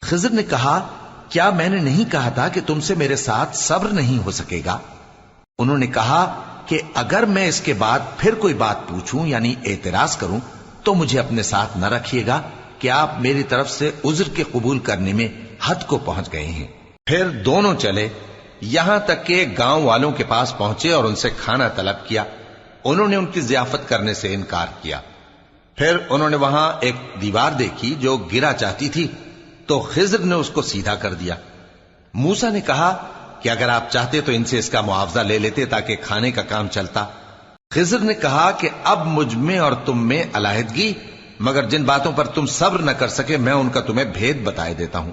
خضر نے کہا کیا میں نے نہیں کہا تھا کہ تم سے میرے ساتھ صبر نہیں ہو سکے گا؟ انہوں نے کہا کہ اگر میں اس کے بعد پھر کوئی بات پوچھوں یعنی اعتراض کروں تو مجھے اپنے ساتھ نہ رکھیے گا کہ آپ میری طرف سے عذر کے قبول کرنے میں حد کو پہنچ گئے ہیں۔ پھر دونوں چلے یہاں تک کہ گاؤں والوں کے پاس پہنچے اور ان سے کھانا طلب کیا۔ انہوں نے ان کی ضیافت کرنے سے انکار کیا۔ پھر انہوں نے وہاں ایک دیوار دیکھی جو گرا چاہتی تھی تو خضر نے اس کو سیدھا کر دیا۔ موسیٰ نے کہا کہ اگر آپ چاہتے تو ان سے اس کا معاوضہ لے لیتے تاکہ کھانے کا کام چلتا۔ خضر نے کہا کہ اب مجھ میں اور تم میں علیحدگی، مگر جن باتوں پر تم صبر نہ کر سکے میں ان کا تمہیں بھید بتائے دیتا ہوں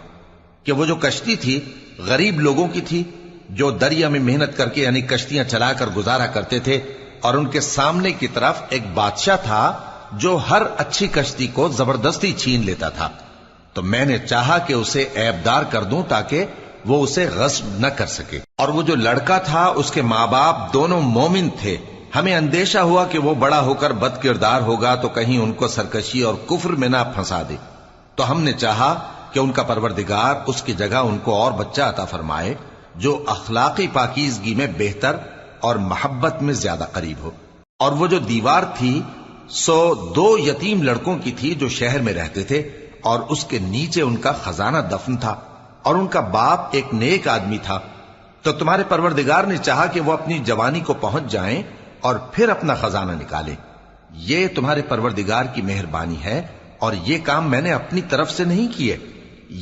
کہ وہ جو کشتی تھی غریب لوگوں کی تھی جو دریا میں محنت کر کے یعنی کشتیاں چلا کر گزارا کرتے تھے، اور ان کے سامنے کی طرف ایک بادشاہ تھا جو ہر اچھی کشتی کو زبردستی چھین لیتا تھا، تو میں نے چاہا کہ اسے عیبدار کر دوں تاکہ وہ اسے غصب نہ کر سکے۔ اور وہ جو لڑکا تھا اس کے ماں باپ دونوں مومن تھے، ہمیں اندیشہ ہوا کہ وہ بڑا ہو کر بد کردار ہوگا تو کہیں ان کو سرکشی اور کفر میں نہ پھنسا دے، تو ہم نے چاہا کہ ان کا پروردگار اس کی جگہ ان کو اور بچہ عطا فرمائے جو اخلاقی پاکیزگی میں بہتر اور محبت میں زیادہ قریب ہو۔ اور وہ جو دیوار تھی سو 2 یتیم لڑکوں کی تھی جو شہر میں رہتے تھے، اور اس کے نیچے ان کا خزانہ دفن تھا، اور ان کا باپ ایک نیک آدمی تھا۔ تو تمہارے پروردگار نے چاہا کہ وہ اپنی جوانی کو پہنچ جائیں اور پھر اپنا خزانہ نکالے۔ یہ تمہارے پروردگار کی مہربانی ہے، اور یہ کام میں نے اپنی طرف سے نہیں کیے،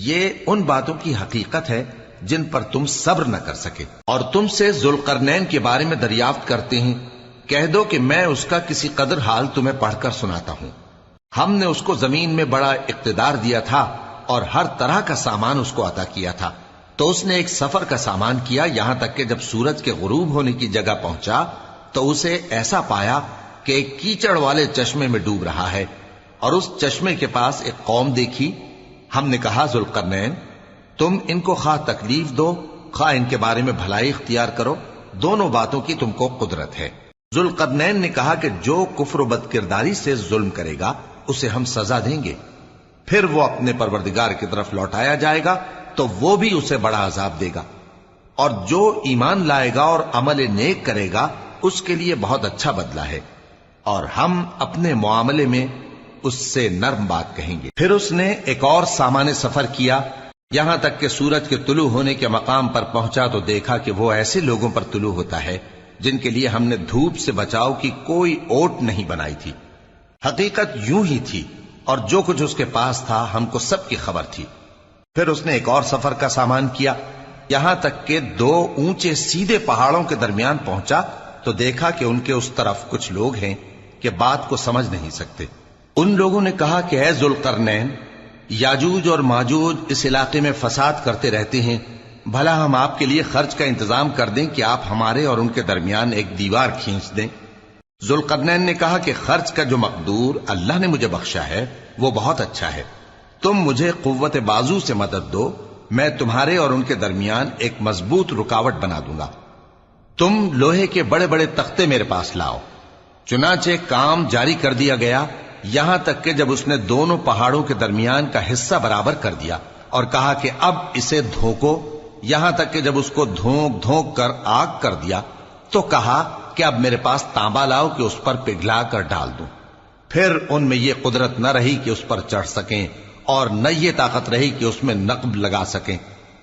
یہ ان باتوں کی حقیقت ہے جن پر تم صبر نہ کر سکے۔ اور تم سے ذوالقرنین کے بارے میں دریافت کرتے ہیں، کہہ دو کہ میں اس کا کسی قدر حال تمہیں پڑھ کر سناتا ہوں۔ ہم نے اس کو زمین میں بڑا اقتدار دیا تھا اور ہر طرح کا سامان اس کو عطا کیا تھا، تو اس نے ایک سفر کا سامان کیا، یہاں تک کہ جب سورج کے غروب ہونے کی جگہ پہنچا تو اسے ایسا پایا کہ ایک کیچڑ والے چشمے میں ڈوب رہا ہے، اور اس چشمے کے پاس ایک قوم دیکھی۔ ہم نے کہا ذوالقرنین تم ان کو خواہ تکلیف دو خواہ ان کے بارے میں بھلائی اختیار کرو، دونوں باتوں کی تم کو قدرت ہے۔ ذوالقرنین نے کہا کہ جو کفر و بد کرداری سے ظلم کرے گا اسے ہم سزا دیں گے، پھر وہ اپنے پروردگار کی طرف لوٹایا جائے گا تو وہ بھی اسے بڑا عذاب دے گا، اور جو ایمان لائے گا اور عمل نیک کرے گا اس کے لیے بہت اچھا بدلہ ہے، اور ہم اپنے معاملے میں اس سے نرم بات کہیں گے۔ پھر اس نے ایک اور سامان سفر کیا، یہاں تک کہ سورج کے طلوع ہونے کے مقام پر پہنچا تو دیکھا کہ وہ ایسے لوگوں پر طلوع ہوتا ہے جن کے لیے ہم نے دھوپ سے بچاؤ کی کوئی اوٹ نہیں بنائی تھی۔ حقیقت یوں ہی تھی، اور جو کچھ اس کے پاس تھا ہم کو سب کی خبر تھی۔ پھر اس نے ایک اور سفر کا سامان کیا، یہاں تک کہ 2 اونچے سیدھے پہاڑوں کے درمیان پہنچا تو دیکھا کہ ان کے اس طرف کچھ لوگ ہیں کہ بات کو سمجھ نہیں سکتے۔ ان لوگوں نے کہا کہ اے ذوالقرنین، یاجوج اور ماجوج اس علاقے میں فساد کرتے رہتے ہیں، بھلا ہم آپ کے لیے خرچ کا انتظام کر دیں کہ آپ ہمارے اور ان کے درمیان ایک دیوار کھینچ دیں۔ ذوالقرنین نے کہا کہ خرچ کا جو مقدور اللہ نے مجھے بخشا ہے وہ بہت اچھا ہے، تم مجھے قوت بازو سے مدد دو، میں تمہارے اور ان کے درمیان ایک مضبوط رکاوٹ بنا دوں گا۔ تم لوہے کے بڑے بڑے تختے میرے پاس لاؤ۔ چنانچہ کام جاری کر دیا گیا، یہاں تک کہ جب اس نے دونوں پہاڑوں کے درمیان کا حصہ برابر کر دیا اور کہا کہ اب اسے دھوکو، یہاں تک کہ جب اس کو دھونک دھونک کر آگ کر دیا تو کہا کہ اب میرے پاس تانبا لاؤ کہ اس پر پگھلا کر ڈال دوں۔ پھر ان میں یہ قدرت نہ رہی کہ اس پر چڑھ سکیں، اور نہ یہ طاقت رہی کہ اس میں نقب لگا سکیں۔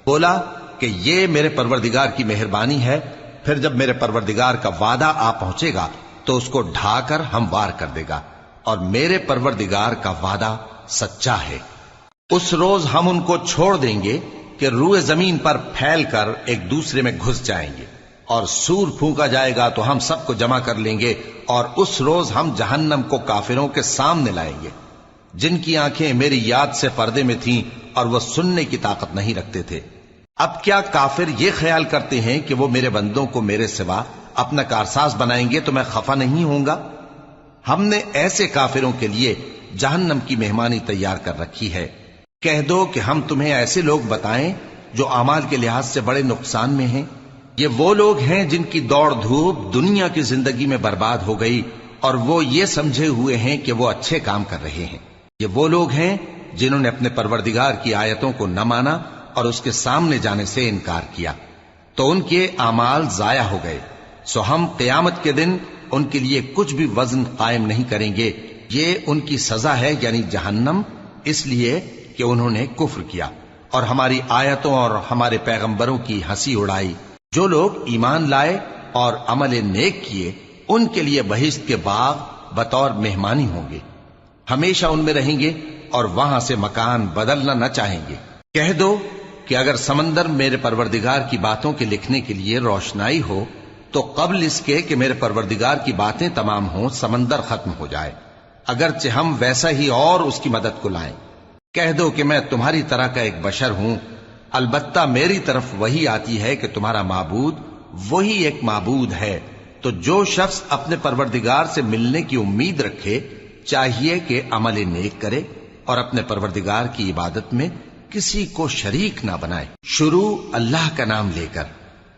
بولا کہ یہ میرے پروردگار کی مہربانی ہے، پھر جب میرے پروردگار کا وعدہ آ پہنچے گا تو اس کو ڈھا کر ہموار کر دے گا، اور میرے پروردگار کا وعدہ سچا ہے۔ اس روز ہم ان کو چھوڑ دیں گے کہ روئے زمین پر پھیل کر ایک دوسرے میں گھس جائیں گے، اور سور پھونکا جائے گا تو ہم سب کو جمع کر لیں گے، اور اس روز ہم جہنم کو کافروں کے سامنے لائیں گے جن کی آنکھیں میری یاد سے پردے میں تھیں اور وہ سننے کی طاقت نہیں رکھتے تھے۔ اب کیا کافر یہ خیال کرتے ہیں کہ وہ میرے بندوں کو میرے سوا اپنا کارساز بنائیں گے تو میں خفا نہیں ہوں گا؟ ہم نے ایسے کافروں کے لیے جہنم کی مہمانی تیار کر رکھی ہے۔ کہہ دو کہ ہم تمہیں ایسے لوگ بتائیں جو اعمال کے لحاظ سے بڑے نقصان میں ہیں۔ یہ وہ لوگ ہیں جن کی دوڑ دھوپ دنیا کی زندگی میں برباد ہو گئی، اور وہ یہ سمجھے ہوئے ہیں کہ وہ اچھے کام کر رہے ہیں۔ یہ وہ لوگ ہیں جنہوں نے اپنے پروردگار کی آیتوں کو نہ مانا اور اس کے سامنے جانے سے انکار کیا، تو ان کے اعمال ضائع ہو گئے۔ سو ہم قیامت کے دن ان کے لیے کچھ بھی وزن قائم نہیں کریں گے، یہ ان کی سزا ہے یعنی جہنم، اس لیے کہ انہوں نے کفر کیا اور ہماری آیتوں اور ہمارے پیغمبروں کی ہنسی اڑائی۔ جو لوگ ایمان لائے اور عمل نیک کیے ان کے لیے بہشت کے باغ بطور مہمانی ہوں گے، ہمیشہ ان میں رہیں گے اور وہاں سے مکان بدلنا نہ چاہیں گے۔ کہہ دو کہ اگر سمندر میرے پروردگار کی باتوں کے لکھنے کے لیے روشنائی ہو تو قبل اس کے کہ میرے پروردگار کی باتیں تمام ہوں سمندر ختم ہو جائے، اگرچہ ہم ویسا ہی اور اس کی مدد کو لائیں۔ کہہ دو کہ میں تمہاری طرح کا ایک بشر ہوں، البتہ میری طرف وہی آتی ہے کہ تمہارا معبود وہی ایک معبود ہے۔ تو جو شخص اپنے پروردگار سے ملنے کی امید رکھے چاہیے کہ عمل نیک کرے اور اپنے پروردگار کی عبادت میں کسی کو شریک نہ بنائے۔ شروع اللہ کا نام لے کر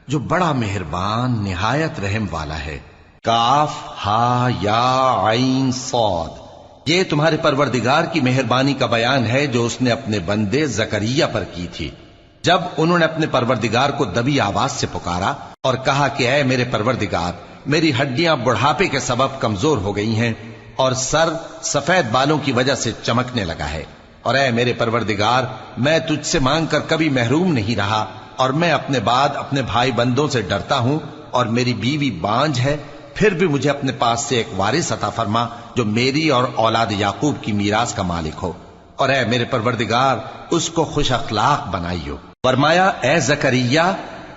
جو بڑا مہربان نہایت رحم والا ہے۔ کاف ہا یا عین صاد، یہ تمہارے پروردگار کی مہربانی کا بیان ہے جو اس نے اپنے بندے زکریا پر کی تھی، جب انہوں نے اپنے پروردگار کو دبی آواز سے پکارا اور کہا کہ اے میرے پروردگار، میری ہڈیاں بڑھاپے کے سبب کمزور ہو گئی ہیں اور سر سفید بالوں کی وجہ سے چمکنے لگا ہے، اور اے میرے پروردگار، میں تجھ سے مانگ کر کبھی محروم نہیں رہا، اور میں اپنے بعد اپنے بھائی بندوں سے ڈرتا ہوں، اور میری بیوی بانجھ ہے، پھر بھی مجھے اپنے پاس سے ایک وارث عطا فرما جو میری اور اولاد یعقوب کی میراث کا مالک ہو، اور اے میرے پروردگار اس کو خوش اخلاق بنائیو۔ فرمایا اے زکریا،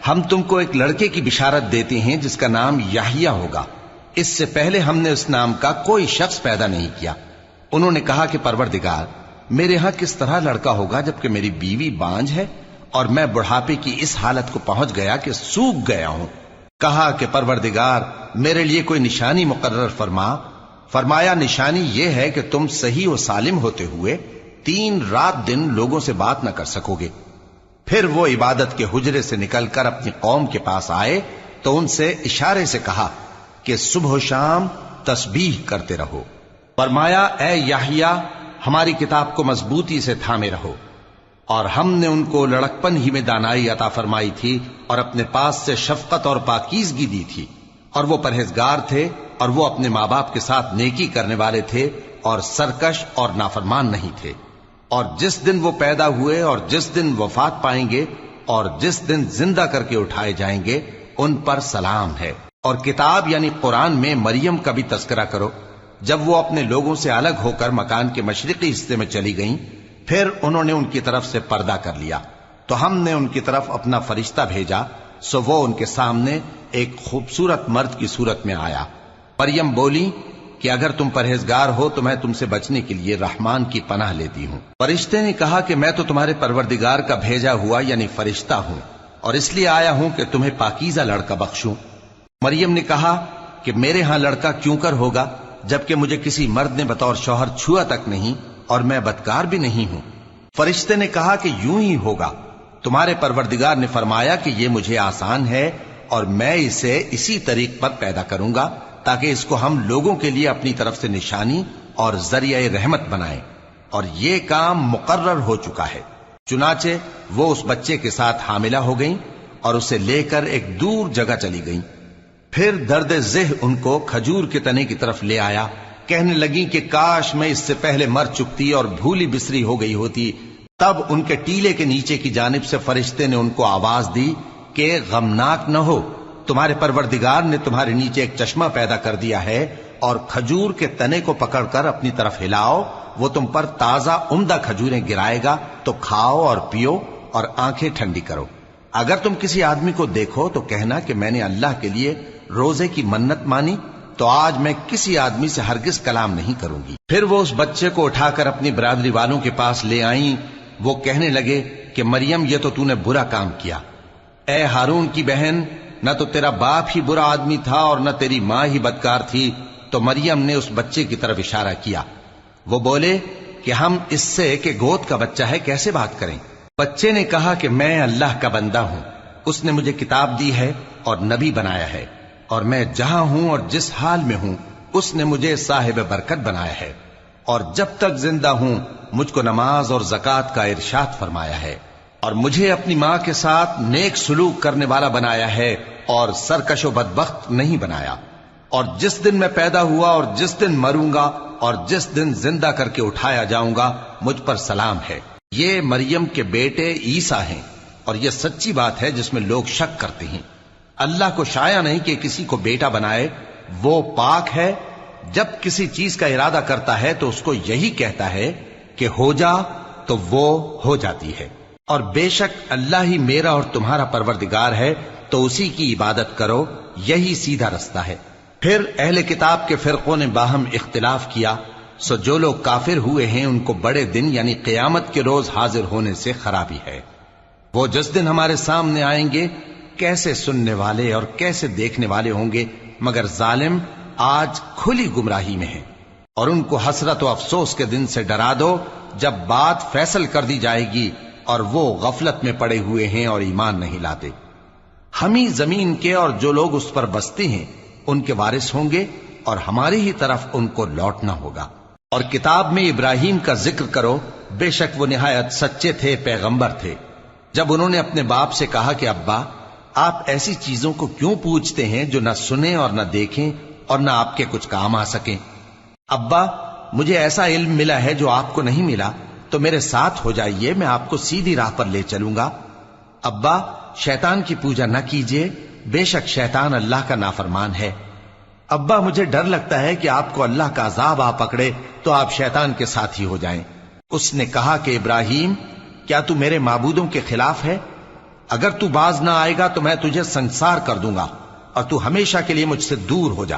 ہم تم کو ایک لڑکے کی بشارت دیتے ہیں جس کا نام یحییٰ ہوگا، اس سے پہلے ہم نے اس نام کا کوئی شخص پیدا نہیں کیا۔ انہوں نے کہا کہ پروردگار، میرے ہاں کس طرح لڑکا ہوگا جبکہ میری بیوی بانجھ ہے اور میں بڑھاپے کی اس حالت کو پہنچ گیا کہ سوکھ گیا ہوں۔ کہا کہ پروردگار، میرے لیے کوئی نشانی مقرر فرما۔ فرمایا نشانی یہ ہے کہ تم صحیح و سالم ہوتے ہوئے 3 رات دن لوگوں سے بات نہ کر سکو گے۔ پھر وہ عبادت کے حجرے سے نکل کر اپنی قوم کے پاس آئے تو ان سے اشارے سے کہا کہ صبح و شام تسبیح کرتے رہو۔ فرمایا اے یحییٰ، ہماری کتاب کو مضبوطی سے تھامے رہو، اور ہم نے ان کو لڑکپن ہی میں دانائی عطا فرمائی تھی اور اپنے پاس سے شفقت اور پاکیزگی دی تھی، اور وہ پرہیزگار تھے اور وہ اپنے ماں باپ کے ساتھ نیکی کرنے والے تھے اور سرکش اور نافرمان نہیں تھے۔ اور جس دن وہ پیدا ہوئے اور جس دن وفات پائیں گے اور جس دن زندہ کر کے اٹھائے جائیں گے ان پر سلام ہے۔ اور کتاب یعنی قرآن میں مریم کا بھی تذکرہ کرو، جب وہ اپنے لوگوں سے الگ ہو کر مکان کے مشرقی حصے میں چلی گئیں، پھر انہوں نے ان کی طرف سے پردہ کر لیا، تو ہم نے ان کی طرف اپنا فرشتہ بھیجا، سو وہ ان کے سامنے ایک خوبصورت مرد کی صورت میں آیا۔ مریم بولی کہ اگر تم پرہیزگار ہو تو میں تم سے بچنے کے لیے رحمان کی پناہ لیتی ہوں۔ فرشتے نے کہا کہ میں تو تمہارے پروردگار کا بھیجا ہوا یعنی فرشتہ ہوں، اور اس لیے آیا ہوں کہ تمہیں پاکیزہ لڑکا بخشوں۔ مریم نے کہا کہ میرے ہاں لڑکا کیوں کر ہوگا جبکہ مجھے کسی مرد نے بطور شوہر چھوا تک نہیں اور میں بدکار بھی نہیں ہوں۔ فرشتے نے کہا کہ یوں ہی ہوگا۔ تمہارے پروردگار نے فرمایا کہ یہ مجھے آسان ہے اور میں اسے اسی طریق پر پیدا کروں گا تاکہ اس کو ہم لوگوں کے لیے اپنی طرف سے نشانی اور ذریعہ رحمت بنائیں، اور یہ کام مقرر ہو چکا ہے۔ چنانچہ وہ اس بچے کے ساتھ حاملہ ہو گئیں اور اسے لے کر ایک دور جگہ چلی گئیں۔ پھر درد ذہ ان کو کھجور کے تنے کی طرف لے آیا، کہنے لگیں کہ کاش میں اس سے پہلے مر چکتی اور بھولی بسری ہو گئی ہوتی۔ تب ان کے ٹیلے کے نیچے کی جانب سے فرشتے نے ان کو آواز دی کہ غمناک نہ ہو، تمہارے پروردگار نے تمہارے نیچے ایک چشمہ پیدا کر دیا ہے، اور کھجور کے تنے کو پکڑ کر اپنی طرف ہلاؤ، وہ تم پر تازہ عمدہ کھجوریں گرائے گا، تو کھاؤ اور پیو اور آنکھیں ٹھنڈی کرو۔ اگر تم کسی آدمی کو دیکھو تو کہنا کہ میں نے اللہ کے لیے روزے کی منت مانی، تو آج میں کسی آدمی سے ہرگز کلام نہیں کروں گی۔ پھر وہ اس بچے کو اٹھا کر اپنی برادری والوں کے پاس لے آئیں۔ وہ کہنے لگے کہ مریم یہ تو نے برا کام کیا، اے ہارون کی بہن، نہ تو تیرا باپ ہی برا آدمی تھا اور نہ تیری ماں ہی بدکار تھی۔ تو مریم نے اس بچے کی طرف اشارہ کیا۔ وہ بولے کہ ہم اس سے کہ گود کا بچہ ہے کیسے بات کریں؟ بچے نے کہا کہ میں اللہ کا بندہ ہوں، اس نے مجھے کتاب دی ہے اور نبی بنایا ہے، اور میں جہاں ہوں اور جس حال میں ہوں اس نے مجھے صاحب برکت بنایا ہے۔ اور جب تک زندہ ہوں مجھ کو نماز اور زکات کا ارشاد فرمایا ہے، اور مجھے اپنی ماں کے ساتھ نیک سلوک کرنے والا بنایا ہے اور سرکش و بدبخت نہیں بنایا، اور جس دن میں پیدا ہوا اور جس دن مروں گا اور جس دن زندہ کر کے اٹھایا جاؤں گا مجھ پر سلام ہے۔ یہ مریم کے بیٹے عیسیٰ ہیں، اور یہ سچی بات ہے جس میں لوگ شک کرتے ہیں۔ اللہ کو شایع نہیں کہ کسی کو بیٹا بنائے، وہ پاک ہے۔ جب کسی چیز کا ارادہ کرتا ہے تو اس کو یہی کہتا ہے کہ ہو جا، تو وہ ہو جاتی ہے۔ اور بے شک اللہ ہی میرا اور تمہارا پروردگار ہے، تو اسی کی عبادت کرو، یہی سیدھا رستہ ہے۔ پھر اہل کتاب کے فرقوں نے باہم اختلاف کیا، سو جو لوگ کافر ہوئے ہیں ان کو بڑے دن یعنی قیامت کے روز حاضر ہونے سے خرابی ہے۔ وہ جس دن ہمارے سامنے آئیں گے کیسے سننے والے اور کیسے دیکھنے والے ہوں گے، مگر ظالم آج کھلی گمراہی میں ہیں۔ اور ان کو حسرت و افسوس کے دن سے ڈرا دو جب بات فیصل کر دی جائے گی اور وہ غفلت میں پڑے ہوئے ہیں اور ایمان نہیں لاتے۔ ہم ہی زمین کے اور جو لوگ اس پر بستے ہیں ان کے وارث ہوں گے، اور ہماری ہی طرف ان کو لوٹنا ہوگا۔ اور کتاب میں ابراہیم کا ذکر کرو، بے شک وہ نہایت سچے تھے، پیغمبر تھے۔ جب انہوں نے اپنے باپ سے کہا کہ ابا، آپ ایسی چیزوں کو کیوں پوچھتے ہیں جو نہ سنیں اور نہ دیکھیں اور نہ آپ کے کچھ کام آ سکیں؟ ابا، مجھے ایسا علم ملا ہے جو آپ کو نہیں ملا، تو میرے ساتھ ہو جائیے، میں آپ کو سیدھی راہ پر لے چلوں گا۔ ابا، شیطان کی پوجا نہ کیجیے، بے شک شیطان اللہ کا نافرمان ہے۔ ابا، مجھے ڈر لگتا ہے کہ آپ کو اللہ کا عذاب آ پکڑے تو آپ شیطان کے ساتھی ہو جائیں۔ اس نے کہا کہ ابراہیم، کیا تو میرے معبودوں کے خلاف ہے؟ اگر تو باز نہ آئے گا تو میں تجھے سنسار کر دوں گا، اور تو ہمیشہ کے لیے مجھ سے دور ہو جا۔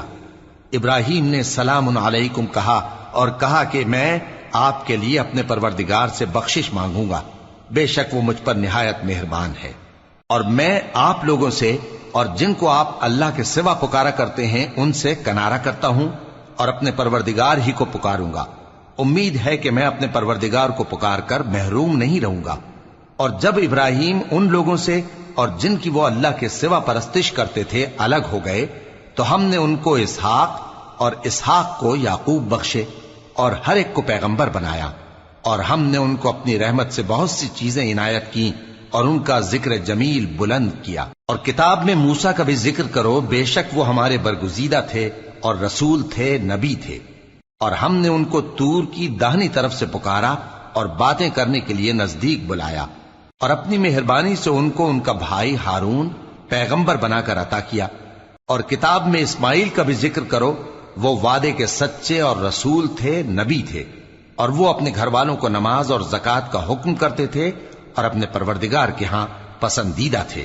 ابراہیم نے سلام علیکم کہا اور کہا کہ میں آپ کے لیے اپنے پروردگار سے بخشش مانگوں گا، بے شک وہ مجھ پر نہایت مہربان ہے۔ اور میں آپ لوگوں سے اور جن کو آپ اللہ کے سوا پکارا کرتے ہیں ان سے کنارہ کرتا ہوں، اور اپنے پروردگار ہی کو پکاروں گا۔ امید ہے کہ میں اپنے پروردگار کو پکار کر محروم نہیں رہوں گا۔ اور جب ابراہیم ان لوگوں سے اور جن کی وہ اللہ کے سوا پرستش کرتے تھے الگ ہو گئے، تو ہم نے ان کو اسحاق اور اسحاق کو یعقوب بخشے، اور ہر ایک کو پیغمبر بنایا، اور ہم نے ان کو اپنی رحمت سے بہت سی چیزیں عنایت کی، اور ان کا ذکر جمیل بلند کیا۔ اور کتاب میں موسیٰ کا بھی ذکر کرو، بے شک وہ ہمارے برگزیدہ تھے اور رسول تھے، نبی تھے۔ اور ہم نے ان کو طور کی داہنی طرف سے پکارا اور باتیں کرنے کے لیے نزدیک بلایا، اور اپنی مہربانی سے ان کو ان کا بھائی ہارون پیغمبر بنا کر عطا کیا۔ اور کتاب میں اسماعیل کا بھی ذکر کرو، وہ وعدے کے سچے اور رسول تھے، نبی تھے، اور وہ اپنے گھر والوں کو نماز اور زکات کا حکم کرتے تھے اور اپنے پروردگار کے ہاں پسندیدہ تھے۔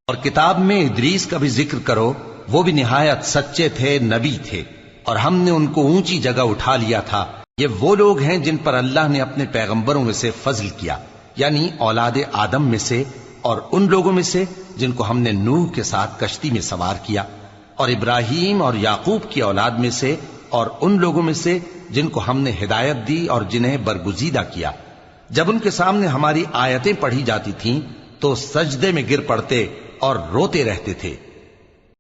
اور کتاب میں ادریس کا بھی ذکر کرو، وہ بھی نہایت سچے تھے، نبی تھے، اور ہم نے ان کو اونچی جگہ اٹھا لیا تھا۔ یہ وہ لوگ ہیں جن پر اللہ نے اپنے پیغمبروں میں سے فضل کیا، یعنی اولاد آدم میں سے، اور ان لوگوں میں سے جن کو ہم نے نوح کے ساتھ کشتی میں سوار کیا، اور ابراہیم اور یعقوب کی اولاد میں سے، اور ان لوگوں میں سے جن کو ہم نے ہدایت دی اور جنہیں برگزیدہ کیا۔ جب ان کے سامنے ہماری آیتیں پڑھی جاتی تھیں تو سجدے میں گر پڑتے اور روتے رہتے تھے۔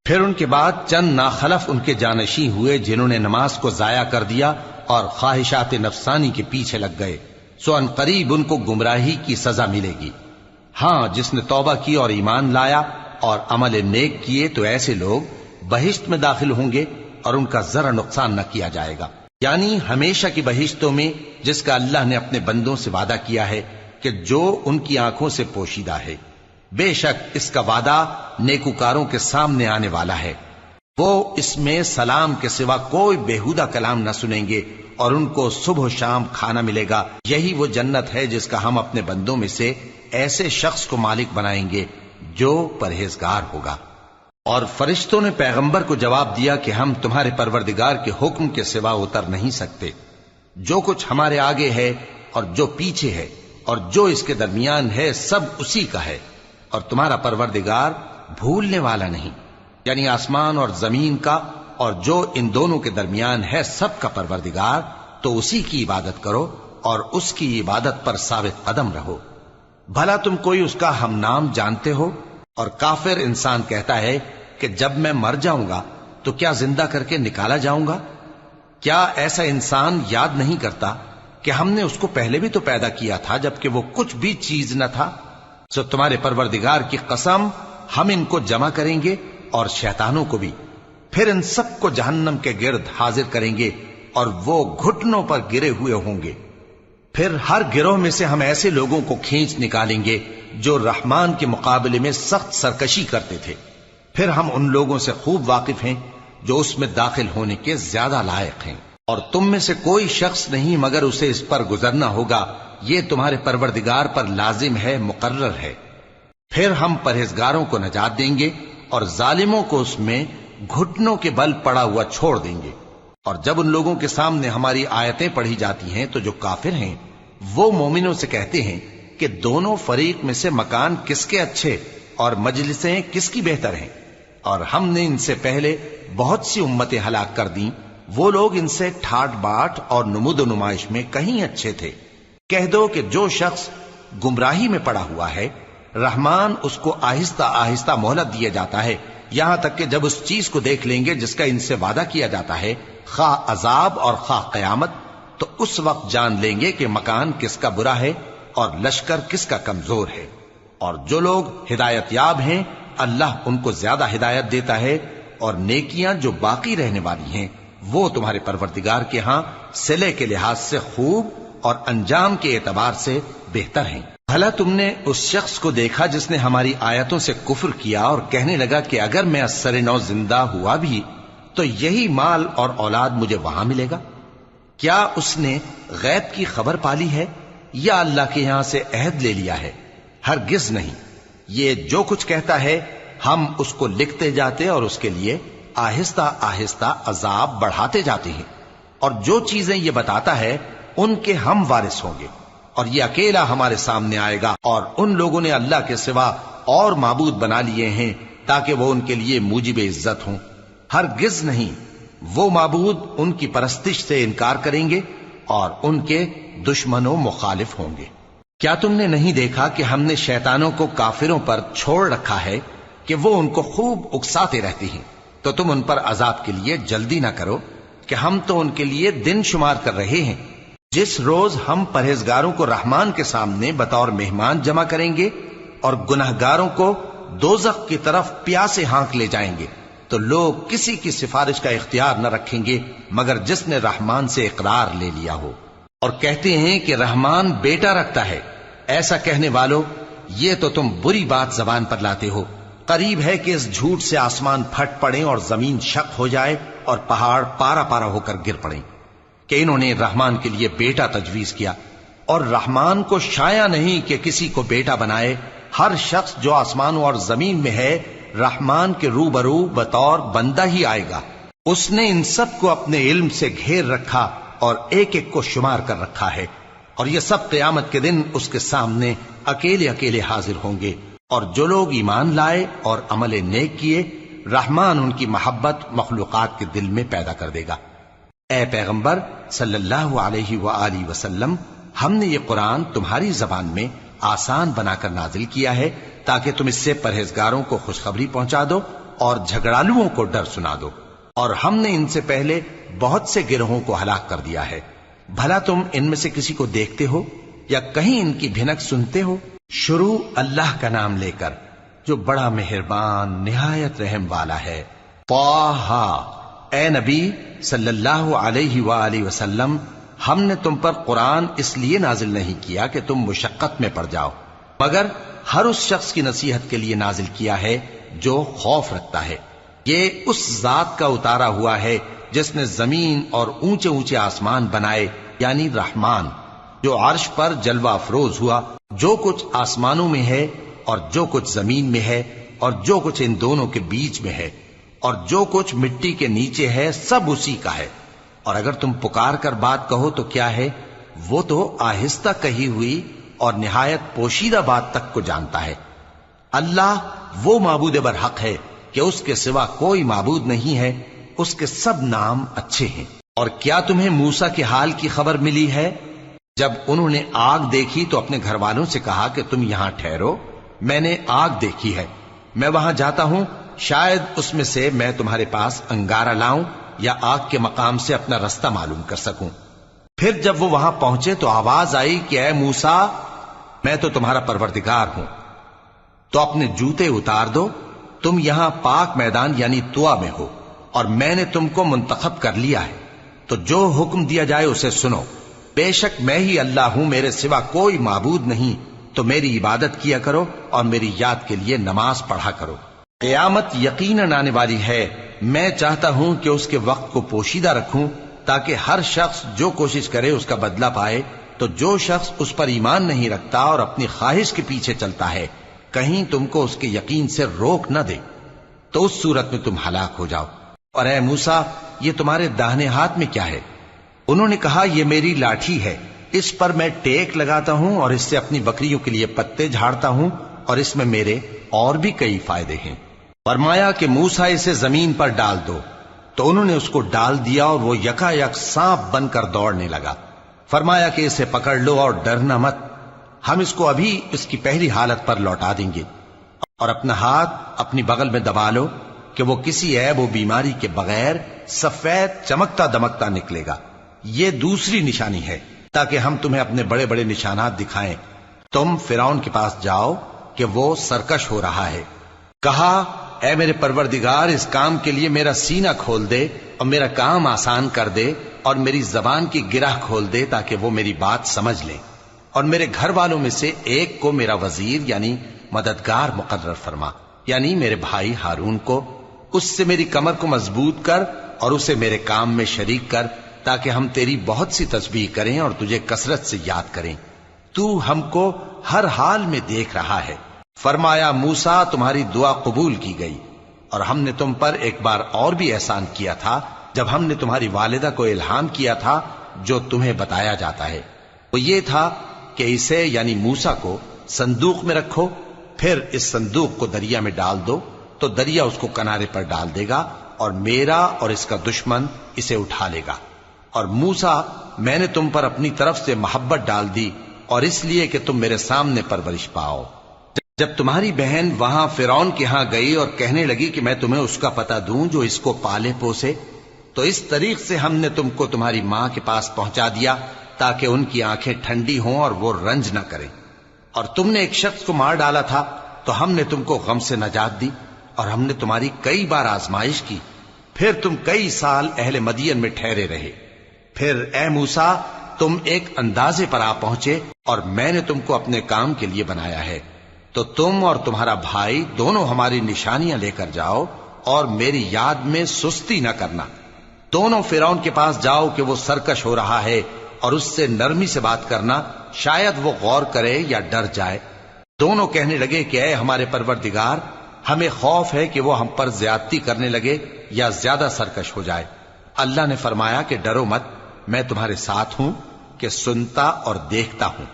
پھر ان کے بعد چند ناخلف ان کے جانشین ہوئے جنہوں نے نماز کو ضائع کر دیا اور خواہشات نفسانی کے پیچھے لگ گئے، سو ان قریب ان کو گمراہی کی سزا ملے گی۔ ہاں، جس نے توبہ کی اور ایمان لایا اور عمل نیک کیے تو ایسے لوگ بہشت میں داخل ہوں گے اور ان کا ذرا نقصان نہ کیا جائے گا، یعنی ہمیشہ کی بہشتوں میں جس کا اللہ نے اپنے بندوں سے وعدہ کیا ہے کہ جو ان کی آنکھوں سے پوشیدہ ہے۔ بے شک اس کا وعدہ نیکوکاروں کے سامنے آنے والا ہے، وہ اس میں سلام کے سوا کوئی بےہودہ کلام نہ سنیں گے، اور ان کو صبح و شام کھانا ملے گا۔ یہی وہ جنت ہے جس کا ہم اپنے بندوں میں سے ایسے شخص کو مالک بنائیں گے جو پرہیزگار ہوگا۔ اور فرشتوں نے پیغمبر کو جواب دیا کہ ہم تمہارے پروردگار کے حکم کے سوا اتر نہیں سکتے۔ جو کچھ ہمارے آگے ہے اور جو پیچھے ہے اور جو اس کے درمیان ہے سب اسی کا ہے، اور تمہارا پروردگار بھولنے والا نہیں، یعنی آسمان اور زمین کا اور جو ان دونوں کے درمیان ہے سب کا پروردگار، تو اسی کی عبادت کرو اور اس کی عبادت پر ثابت قدم رہو۔ بھلا تم کوئی اس کا ہم نام جانتے ہو؟ اور کافر انسان کہتا ہے کہ جب میں مر جاؤں گا تو کیا زندہ کر کے نکالا جاؤں گا؟ کیا ایسا انسان یاد نہیں کرتا کہ ہم نے اس کو پہلے بھی تو پیدا کیا تھا جبکہ وہ کچھ بھی چیز نہ تھا؟ سو تمہارے پروردگار کی قسم ہم ان کو جمع کریں گے اور شیطانوں کو بھی، پھر ان سب کو جہنم کے گرد حاضر کریں گے اور وہ گھٹنوں پر گرے ہوئے ہوں گے۔ پھر ہر گروہ میں سے ہم ایسے لوگوں کو کھینچ نکالیں گے جو رحمان کے مقابلے میں سخت سرکشی کرتے تھے، پھر ہم ان لوگوں سے خوب واقف ہیں جو اس میں داخل ہونے کے زیادہ لائق ہیں، اور تم میں سے کوئی شخص نہیں مگر اسے اس پر گزرنا ہوگا، یہ تمہارے پروردگار پر لازم ہے، مقرر ہے۔ پھر ہم پرہیزگاروں کو نجات دیں گے اور ظالموں کو اس میں گھٹنوں کے بل پڑا ہوا چھوڑ دیں گے۔ اور جب ان لوگوں کے سامنے ہماری آیتیں پڑھی جاتی ہیں تو جو کافر ہیں وہ مومنوں سے کہتے ہیں کہ دونوں فریق میں سے مکان کس کے اچھے اور مجلسیں کس کی بہتر ہیں، اور ہم نے ان سے پہلے بہت سی امتیں ہلاک کر دیں، وہ لوگ ان سے ٹھاٹ باٹ اور نمود و نمائش میں کہیں اچھے تھے۔ کہہ دو کہ جو شخص گمراہی میں پڑا ہوا ہے، رحمان اس کو آہستہ آہستہ مہلت دیا جاتا ہے، یہاں تک کہ جب اس چیز کو دیکھ لیں گے جس کا ان سے وعدہ کیا جاتا ہے، خواہ عذاب اور خواہ قیامت، تو اس وقت جان لیں گے کہ مکان کس کا برا ہے اور لشکر کس کا کمزور ہے۔ اور جو لوگ ہدایت یاب ہیں اللہ ان کو زیادہ ہدایت دیتا ہے، اور نیکیاں جو باقی رہنے والی ہیں وہ تمہارے پروردگار کے ہاں صلے کے لحاظ سے خوب اور انجام کے اعتبار سے بہتر ہیں۔ بھلا تم نے اس شخص کو دیکھا جس نے ہماری آیتوں سے کفر کیا اور کہنے لگا کہ اگر میں اثر نو زندہ ہوا بھی تو یہی مال اور اولاد مجھے وہاں ملے گا؟ کیا اس نے غیب کی خبر پالی ہے یا اللہ کے یہاں سے عہد لے لیا ہے؟ ہرگز نہیں، یہ جو کچھ کہتا ہے ہم اس کو لکھتے جاتے اور اس کے لیے آہستہ آہستہ عذاب بڑھاتے جاتے ہیں، اور جو چیزیں یہ بتاتا ہے ان کے ہم وارث ہوں گے، اور یہ اکیلا ہمارے سامنے آئے گا، اور ان لوگوں نے اللہ کے سوا اور معبود بنا لیے ہیں تاکہ وہ ان کے لیے موجب عزت ہوں۔ ہرگز نہیں، وہ معبود ان کی پرستش سے انکار کریں گے اور ان کے دشمن و مخالف ہوں گے۔ کیا تم نے نہیں دیکھا کہ ہم نے شیطانوں کو کافروں پر چھوڑ رکھا ہے کہ وہ ان کو خوب اکساتے رہتے ہیں؟ تو تم ان پر عذاب کے لیے جلدی نہ کرو کہ ہم تو ان کے لیے دن شمار کر رہے ہیں۔ جس روز ہم پرہیزگاروں کو رحمان کے سامنے بطور مہمان جمع کریں گے اور گناہگاروں کو دوزخ کی طرف پیاسے ہانک لے جائیں گے، تو لوگ کسی کی سفارش کا اختیار نہ رکھیں گے مگر جس نے رحمان سے اقرار لے لیا ہو، اور کہتے ہیں کہ رحمان بیٹا رکھتا ہے۔ ایسا کہنے والوں، یہ تو تم بری بات زبان پر لاتے ہو۔ قریب ہے کہ اس جھوٹ سے آسمان پھٹ پڑیں اور زمین شق ہو جائے اور پہاڑ پارا پارا ہو کر گر پڑیں کہ انہوں نے رحمان کے لیے بیٹا تجویز کیا، اور رحمان کو شایع نہیں کہ کسی کو بیٹا بنائے۔ ہر شخص جو آسمانوں اور زمین میں ہے رحمان کے روبرو بطور بندہ ہی آئے گا۔ اس نے ان سب کو اپنے علم سے گھیر رکھا اور ایک ایک کو شمار کر رکھا ہے، اور یہ سب قیامت کے دن اس کے سامنے اکیلے اکیلے حاضر ہوں گے۔ اور جو لوگ ایمان لائے اور عمل نیک کیے، رحمان ان کی محبت مخلوقات کے دل میں پیدا کر دے گا۔ اے پیغمبر صلی اللہ علیہ وآلہ وسلم، ہم نے یہ قرآن تمہاری زبان میں آسان بنا کر نازل کیا ہے تاکہ تم اس سے پرہیزگاروں کو خوشخبری پہنچا دو اور جھگڑالوؤں کو ڈر سنا دو، اور ہم نے ان سے پہلے بہت سے گروہوں کو ہلاک کر دیا ہے۔ بھلا تم ان میں سے کسی کو دیکھتے ہو یا کہیں ان کی بھنک سنتے ہو؟ شروع اللہ کا نام لے کر جو بڑا مہربان نہایت رحم والا ہے۔ طٰہٰ، اے نبی صلی اللہ علیہ وآلہ وسلم، ہم نے تم پر قرآن اس لیے نازل نہیں کیا کہ تم مشقت میں پڑ جاؤ، مگر ہر اس شخص کی نصیحت کے لیے نازل کیا ہے جو خوف رکھتا ہے۔ یہ اس ذات کا اتارا ہوا ہے جس نے زمین اور اونچے اونچے آسمان بنائے، یعنی رحمان، جو عرش پر جلوہ افروز ہوا۔ جو کچھ آسمانوں میں ہے اور جو کچھ زمین میں ہے اور جو کچھ ان دونوں کے بیچ میں ہے اور جو کچھ مٹی کے نیچے ہے، سب اسی کا ہے۔ اور اگر تم پکار کر بات کہو تو کیا ہے، وہ تو آہستہ کہی ہوئی اور نہایت پوشیدہ بات تک کو جانتا ہے۔ اللہ وہ معبود برحق ہے کہ اس کے سوا کوئی معبود نہیں ہے، اس کے سب نام اچھے ہیں۔ اور کیا تمہیں موسیٰ کے حال کی خبر ملی ہے؟ جب انہوں نے آگ دیکھی تو اپنے گھر والوں سے کہا کہ تم یہاں ٹھہرو، میں نے آگ دیکھی ہے، میں وہاں جاتا ہوں، شاید اس میں سے میں تمہارے پاس انگارہ لاؤں یا آگ کے مقام سے اپنا رستہ معلوم کر سکوں۔ پھر جب وہ وہاں پہنچے تو آواز آئی کہ اے موسیٰ، میں تو تمہارا پروردگار ہوں، تو اپنے جوتے اتار دو، تم یہاں پاک میدان یعنی طوا میں ہو، اور میں نے تم کو منتخب کر لیا ہے، تو جو حکم دیا جائے اسے سنو۔ بے شک میں ہی اللہ ہوں، میرے سوا کوئی معبود نہیں، تو میری عبادت کیا کرو اور میری یاد کے لیے نماز پڑھا کرو۔ قیامت یقیناً آنے والی ہے، میں چاہتا ہوں کہ اس کے وقت کو پوشیدہ رکھوں تاکہ ہر شخص جو کوشش کرے اس کا بدلہ پائے۔ تو جو شخص اس پر ایمان نہیں رکھتا اور اپنی خواہش کے پیچھے چلتا ہے، کہیں تم کو اس کے یقین سے روک نہ دے، تو اس صورت میں تم ہلاک ہو جاؤ۔ اور اے موسیٰ، یہ تمہارے داہنے ہاتھ میں کیا ہے؟ انہوں نے کہا، یہ میری لاٹھی ہے، اس پر میں ٹیک لگاتا ہوں اور اس سے اپنی بکریوں کے لیے پتے جھاڑتا ہوں، اور اس میں میرے اور بھی کئی فائدے ہیں۔ فرمایا کہ موسیٰ اسے زمین پر ڈال دو، تو انہوں نے اس کو ڈال دیا اور وہ یکا یک سانپ بن کر دوڑنے لگا۔ فرمایا کہ اسے پکڑ لو اور ڈرنا مت، ہم اس کو ابھی اس کی پہلی حالت پر لوٹا دیں گے، اور اپنا ہاتھ اپنی بغل میں دبا لو کہ وہ کسی عیب و بیماری کے بغیر سفید چمکتا دمکتا نکلے گا۔ یہ دوسری نشانی ہے تاکہ ہم تمہیں اپنے بڑے بڑے نشانات دکھائیں۔ تم فرعون کے پاس جاؤ کہ وہ سرکش ہو رہا ہے۔ کہا، اے میرے پروردگار، اس کام کے لیے میرا سینہ کھول دے اور میرا کام آسان کر دے، اور میری زبان کی گرہ کھول دے تاکہ وہ میری بات سمجھ لیں، اور میرے گھر والوں میں سے ایک کو میرا وزیر یعنی مددگار مقرر فرما، یعنی میرے بھائی ہارون کو۔ اس سے میری کمر کو مضبوط کر اور اسے میرے کام میں شریک کر، تاکہ ہم تیری بہت سی تسبیح کریں اور تجھے کثرت سے یاد کریں، تو ہم کو ہر حال میں دیکھ رہا ہے۔ فرمایا، موسیٰ، تمہاری دعا قبول کی گئی، اور ہم نے تم پر ایک بار اور بھی احسان کیا تھا جب ہم نے تمہاری والدہ کو الہام کیا تھا جو تمہیں بتایا جاتا ہے۔ وہ یہ تھا کہ اسے یعنی موسیٰ کو صندوق میں رکھو، پھر اس صندوق کو دریا میں ڈال دو، تو دریا اس کو کنارے پر ڈال دے گا، اور میرا اور اس کا دشمن اسے اٹھا لے گا۔ اور موسیٰ، میں نے تم پر اپنی طرف سے محبت ڈال دی، اور اس لیے کہ تم میرے سامنے پرورش پاؤ۔ جب تمہاری بہن وہاں فرعون کے ہاں گئی اور کہنے لگی کہ میں تمہیں اس کا پتہ دوں جو اس کو پالے پوسے، تو اس طریق سے ہم نے تم کو تمہاری ماں کے پاس پہنچا دیا تاکہ ان کی آنکھیں ٹھنڈی ہوں اور وہ رنج نہ کریں۔ اور تم نے ایک شخص کو مار ڈالا تھا تو ہم نے تم کو غم سے نجات دی، اور ہم نے تمہاری کئی بار آزمائش کی، پھر تم کئی سال اہل مدین میں ٹھہرے رہے۔ پھر اے موسیٰ، تم ایک اندازے پر آ پہنچے، اور میں نے تم کو اپنے کام کے لیے بنایا ہے، تو تم اور تمہارا بھائی دونوں ہماری نشانیاں لے کر جاؤ، اور میری یاد میں سستی نہ کرنا۔ دونوں فرعون کے پاس جاؤ کہ وہ سرکش ہو رہا ہے، اور اس سے نرمی سے بات کرنا، شاید وہ غور کرے یا ڈر جائے۔ دونوں کہنے لگے کہ اے ہمارے پروردگار، ہمیں خوف ہے کہ وہ ہم پر زیادتی کرنے لگے یا زیادہ سرکش ہو جائے۔ اللہ نے فرمایا کہ ڈرو مت، میں تمہارے ساتھ ہوں کہ سنتا اور دیکھتا ہوں۔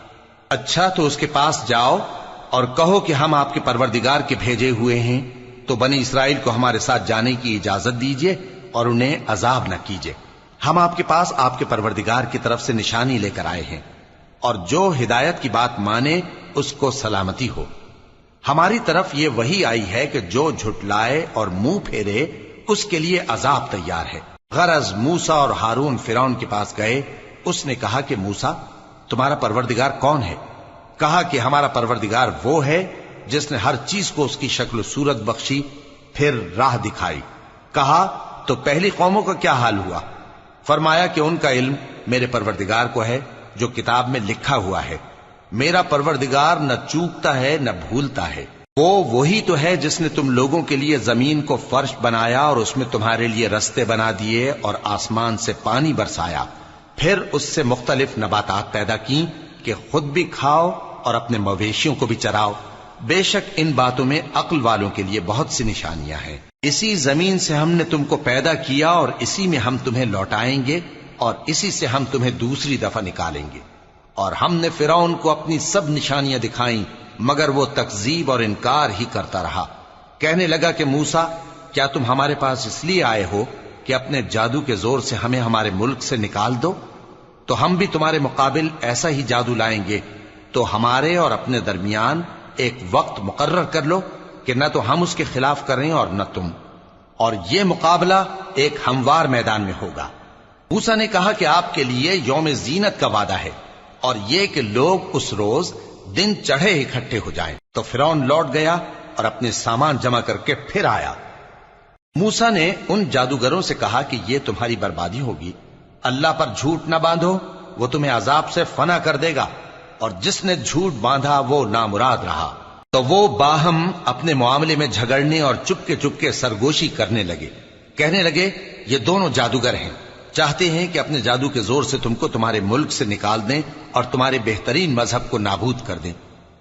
اچھا، تو اس کے پاس جاؤ اور کہو کہ ہم آپ کے پروردگار کے بھیجے ہوئے ہیں، تو بنی اسرائیل کو ہمارے ساتھ جانے کی اجازت دیجیے اور انہیں عذاب نہ کیجیے۔ ہم آپ کے پاس آپ کے پروردگار کی طرف سے نشانی لے کر آئے ہیں، اور جو ہدایت کی بات مانے اس کو سلامتی ہو۔ ہماری طرف یہ وحی آئی ہے کہ جو جھٹلائے اور منہ پھیرے اس کے لیے عذاب تیار ہے۔ غرض موسیٰ اور ہارون فرعون کے پاس گئے۔ اس نے کہا کہ موسیٰ، تمہارا پروردگار کون ہے؟ کہا کہ ہمارا پروردگار وہ ہے جس نے ہر چیز کو اس کی شکل و صورت بخشی، پھر راہ دکھائی۔ کہا، تو پہلی قوموں کا کیا حال ہوا؟ فرمایا کہ ان کا علم میرے پروردگار کو ہے جو کتاب میں لکھا ہوا ہے۔ میرا پروردگار نہ چوکتا ہے نہ بھولتا ہے۔ وہ وہی تو ہے جس نے تم لوگوں کے لیے زمین کو فرش بنایا اور اس میں تمہارے لیے رستے بنا دیے اور آسمان سے پانی برسایا، پھر اس سے مختلف نباتات پیدا کی کہ خود بھی کھاؤ اور اپنے مویشیوں کو بھی چراؤ۔ بے شک ان باتوں میں عقل والوں کے لیے بہت سی نشانیاں ہیں۔ اسی زمین سے ہم نے تم کو پیدا کیا اور اسی میں ہم تمہیں لوٹائیں گے اور اسی سے ہم تمہیں دوسری دفعہ نکالیں گے۔ اور ہم نے فرعون کو اپنی سب نشانیاں دکھائیں مگر وہ تکذیب اور انکار ہی کرتا رہا۔ کہنے لگا کہ موسیٰ، کیا تم ہمارے پاس اس لیے آئے ہو کہ اپنے جادو کے زور سے ہمیں ہمارے ملک سے نکال دو؟ تو ہم بھی تمہارے مقابل ایسا ہی جادو لائیں گے، تو ہمارے اور اپنے درمیان ایک وقت مقرر کر لو کہ نہ تو ہم اس کے خلاف کریں اور نہ تم۔ اور یہ مقابلہ ایک ہموار میدان میں ہوگا۔ موسیٰ نے کہا کہ آپ کے لیے یوم زینت کا وعدہ ہے، اور یہ کہ لوگ اس روز دن چڑھے اکٹھے ہو جائیں۔ تو فرعون لوٹ گیا اور اپنے سامان جمع کر کے پھر آیا۔ موسیٰ نے ان جادوگروں سے کہا کہ یہ تمہاری بربادی ہوگی، اللہ پر جھوٹ نہ باندھو، وہ تمہیں عذاب سے فنا کر دے گا، اور جس نے جھوٹ باندھا وہ نامراد رہا۔ تو وہ باہم اپنے معاملے میں جھگڑنے اور چپکے سرگوشی کرنے لگے، کہنے لگے یہ دونوں جادوگر ہیں، چاہتے ہیں کہ اپنے جادو کے زور سے تم کو تمہارے ملک سے نکال دیں اور تمہارے بہترین مذہب کو نابود کر دیں۔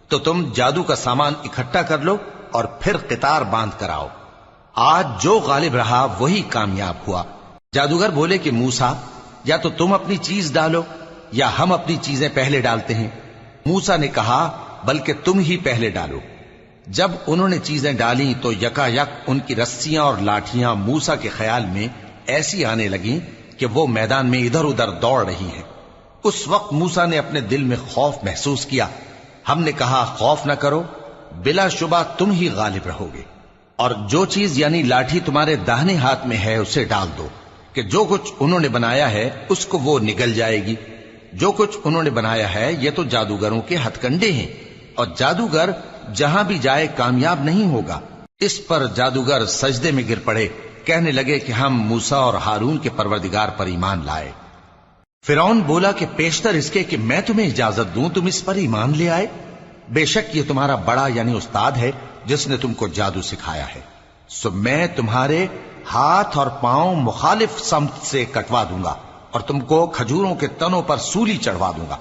تو تم جادو کا سامان اکٹھا کر لو اور پھر قطار باندھ کر آؤ۔ آج جو غالب رہا وہی کامیاب ہوا۔ جادوگر بولے کہ موسیٰ، یا تو تم اپنی چیز ڈالو یا ہم اپنی چیزیں پہلے ڈالتے ہیں۔ موسیٰ نے کہا بلکہ تم ہی پہلے ڈالو۔ جب انہوں نے چیزیں ڈالیں تو یکا یک ان کی رسیاں اور لاٹھیاں موسیٰ کے خیال میں ایسی آنے لگیں کہ وہ میدان میں ادھر ادھر دوڑ رہی ہیں۔ اس وقت موسیٰ نے اپنے دل میں خوف محسوس کیا۔ ہم نے کہا خوف نہ کرو، بلا شبہ تم ہی غالب رہو گے، اور جو چیز یعنی لاٹھی تمہارے داہنے ہاتھ میں ہے اسے ڈال دو کہ جو کچھ انہوں نے بنایا ہے اس کو وہ نگل جائے گی۔ جو کچھ انہوں نے بنایا ہے یہ تو جادوگروں کے ہتھ کنڈے ہیں، اور جادوگر جہاں بھی جائے کامیاب نہیں ہوگا۔ اس پر جادوگر سجدے میں گر پڑے، کہنے لگے کہ ہم موسیٰ اور ہارون کے پروردگار پر ایمان لائے۔ فرعون بولا کہ پیشتر اس کے کہ میں تمہیں اجازت دوں تم اس پر ایمان لے آئے، بے شک یہ تمہارا بڑا یعنی استاد ہے جس نے تم کو جادو سکھایا ہے، سو میں تمہارے ہاتھ اور پاؤں مخالف سمت سے کٹوا دوں گا اور تم کو کھجوروں کے تنوں پر سولی چڑھوا دوں گا،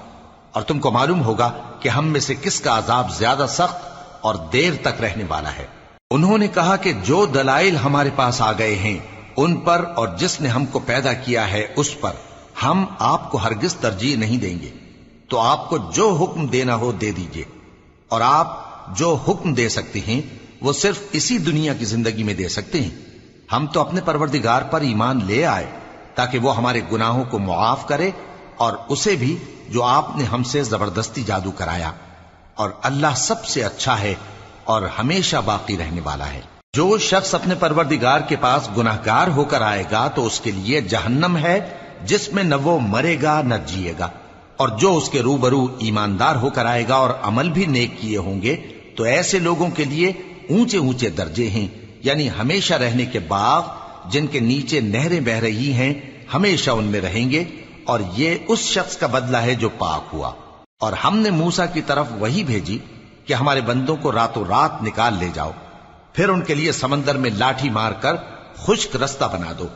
اور تم کو معلوم ہوگا کہ ہم میں سے کس کا عذاب زیادہ سخت اور دیر تک رہنے والا ہے۔ انہوں نے کہا کہ جو دلائل ہمارے پاس آ گئے ہیں ان پر اور جس نے ہم کو پیدا کیا ہے اس پر ہم آپ کو ہرگز ترجیح نہیں دیں گے، تو آپ کو جو حکم دینا ہو دے دیجئے، اور آپ جو حکم دے سکتے ہیں وہ صرف اسی دنیا کی زندگی میں دے سکتے ہیں۔ ہم تو اپنے پروردگار پر ایمان لے آئے تاکہ وہ ہمارے گناہوں کو معاف کرے، اور اسے بھی جو آپ نے ہم سے زبردستی جادو کرایا، اور اللہ سب سے اچھا ہے اور ہمیشہ باقی رہنے والا ہے۔ جو شخص اپنے پروردگار کے پاس گناہگار ہو کر آئے گا تو اس کے لیے جہنم ہے جس میں نہ وہ مرے گا نہ جیے گا، اور جو اس کے روبرو ایماندار ہو کر آئے گا اور عمل بھی نیک کیے ہوں گے تو ایسے لوگوں کے لیے اونچے اونچے درجے ہیں، یعنی ہمیشہ رہنے کے باغ جن کے نیچے نہریں بہ رہی ہیں، ہمیشہ ان میں رہیں گے، اور یہ اس شخص کا بدلہ ہے جو پاک ہوا۔ اور ہم نے موسیٰ کی طرف وہی بھیجی کہ ہمارے بندوں کو راتوں رات نکال لے جاؤ، پھر ان کے لیے سمندر میں لاٹھی مار کر خشک رستہ بنا دو،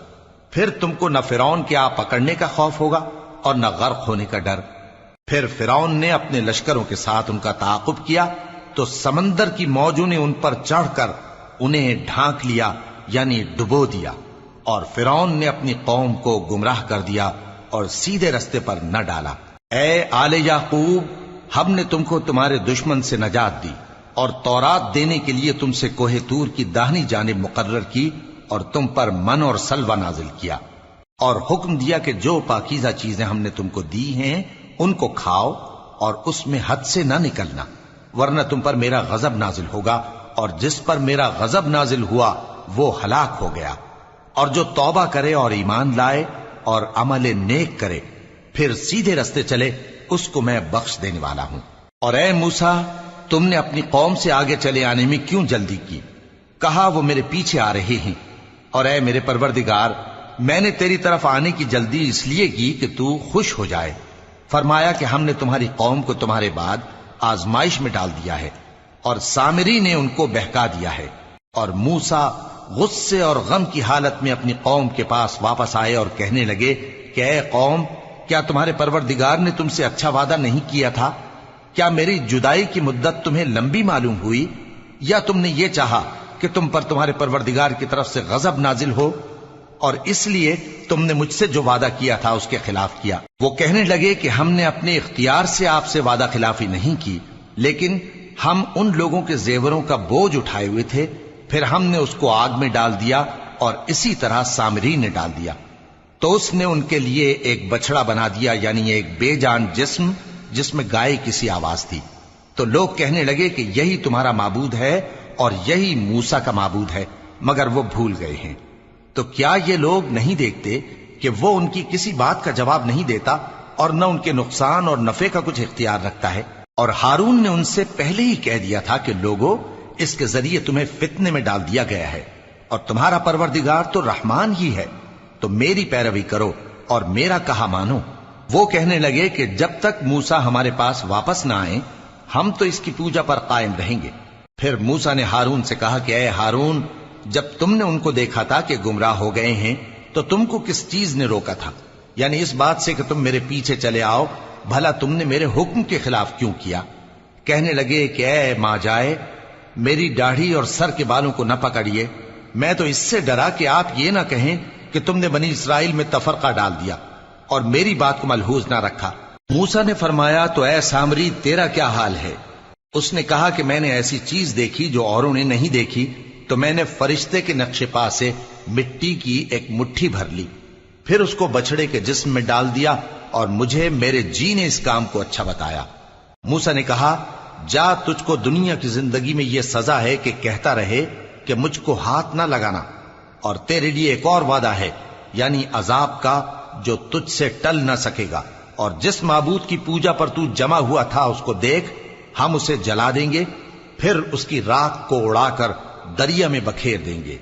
پھر تم کو نہ فرعون کے آ پکڑنے کا خوف ہوگا اور نہ غرق ہونے کا ڈر۔ پھر فرعون نے اپنے لشکروں کے ساتھ ان کا تعاقب کیا تو سمندر کی موجوں نے ان پر چڑھ کر انہیں ڈھانک لیا یعنی ڈبو دیا، اور فرعون نے اپنی قوم کو گمراہ کر دیا اور سیدھے رستے پر نہ ڈالا۔ اے آل یعقوب، ہم نے تم کو تمہارے دشمن سے نجات دی اور تورات دینے کے لیے تم سے کوہ طور کی داہنی جانب مقرر کی، اور تم پر من اور سلوہ نازل کیا، اور حکم دیا کہ جو پاکیزہ چیزیں ہم نے تم کو دی ہیں ان کو کھاؤ اور اس میں حد سے نہ نکلنا، ورنہ تم پر میرا غضب نازل ہوگا، اور جس پر میرا غضب نازل ہوا وہ ہلاک ہو گیا۔ اور جو توبہ کرے اور ایمان لائے اور عمل نیک کرے پھر سیدھے رستے چلے اس کو میں بخش دینے والا ہوں۔ اور اے موسیٰ، تم نے اپنی قوم سے آگے چلے آنے میں کیوں جلدی کی؟ کہا وہ میرے پیچھے آ رہے ہیں۔ اور اے میرے پروردگار، میں نے تیری طرف آنے کی جلدی اس لیے کی کہ تو خوش ہو جائے۔ فرمایا کہ ہم نے تمہاری قوم کو تمہارے بعد آزمائش میں ڈال دیا ہے، اور سامری نے ان کو بہکا دیا ہے۔ اور موسیٰ غصے اور غم کی حالت میں اپنی قوم کے پاس واپس آئے اور کہنے لگے کہ اے قوم، کیا تمہارے پروردگار نے تم سے اچھا وعدہ نہیں کیا تھا؟ کیا میری جدائی کی مدت تمہیں لمبی معلوم ہوئی، یا تم نے یہ چاہا کہ تم پر تمہارے پروردگار کی طرف سے غضب نازل ہو، اور اس لیے تم نے مجھ سے جو وعدہ کیا تھا اس کے خلاف کیا؟ وہ کہنے لگے کہ ہم نے اپنے اختیار سے آپ سے وعدہ خلافی نہیں کی، لیکن ہم ان لوگوں کے زیوروں کا بوجھ اٹھائے ہوئے تھے، پھر ہم نے اس کو آگ میں ڈال دیا، اور اسی طرح سامری نے ڈال دیا۔ تو اس نے ان کے لیے ایک بچڑا بنا دیا، یعنی ایک بے جان جسم جس میں گائے کسی آواز تھی۔ تو لوگ کہنے لگے کہ یہی تمہارا معبود ہے اور یہی موسیٰ کا معبود ہے، مگر وہ بھول گئے ہیں۔ تو کیا یہ لوگ نہیں دیکھتے کہ وہ ان کی کسی بات کا جواب نہیں دیتا اور نہ ان کے نقصان اور نفع کا کچھ اختیار رکھتا ہے؟ اور ہارون نے ان سے پہلے ہی کہہ دیا تھا کہ لوگوں، اس کے ذریعے تمہیں فتنے میں ڈال دیا گیا ہے، اور تمہارا پروردگار تو رحمان ہی ہے، تو میری پیروی کرو اور میرا کہا مانو۔ وہ کہنے لگے کہ جب تک موسیٰ ہمارے پاس واپس نہ آئیں ہم تو اس کی پوجا پر قائم رہیں گے۔ پھر موسیٰ نے ہارون سے کہا کہ اے ہارون، جب تم نے ان کو دیکھا تھا کہ گمراہ ہو گئے ہیں تو تم کو کس چیز نے روکا تھا؟ یعنی اس بات سے کہ تم میرے پیچھے چلے آؤ، بھلا تم نے میرے حکم کے خلاف کیوں کیا؟ کہنے لگے کہ اے ماں جائے، میری داڑھی اور سر کے بالوں کو نہ پکڑیے، میں تو اس سے ڈرا کہ آپ یہ نہ کہیں کہ تم نے بنی اسرائیل میں تفرقہ ڈال دیا اور میری بات کو ملحوظ نہ رکھا۔ موسیٰ نے فرمایا تو اے سامری تیرا کیا حال ہے؟ اس نے کہا کہ میں نے ایسی چیز دیکھی جو اوروں نے نہیں دیکھی، تو میں نے فرشتے کے نقش پا سے مٹی کی ایک مٹھی بھر لی، پھر اس کو بچڑے کے جسم میں ڈال دیا اور مجھے میرے جی نے اس کام کو اچھا بتایا۔ موسیٰ نے کہا جا، تجھ کو دنیا کی زندگی میں یہ سزا ہے کہ کہتا رہے کہ مجھ کو ہاتھ نہ لگانا، اور تیرے لیے ایک اور وعدہ ہے، یعنی عذاب کا جو تجھ سے ٹل نہ سکے گا، اور جس معبود کی پوجا پر تو جمع ہوا تھا اس کو دیکھ، ہم اسے جلا دیں گے، پھر اس کی راکھ کو اڑا کر دریا میں بکھیر دیں گے۔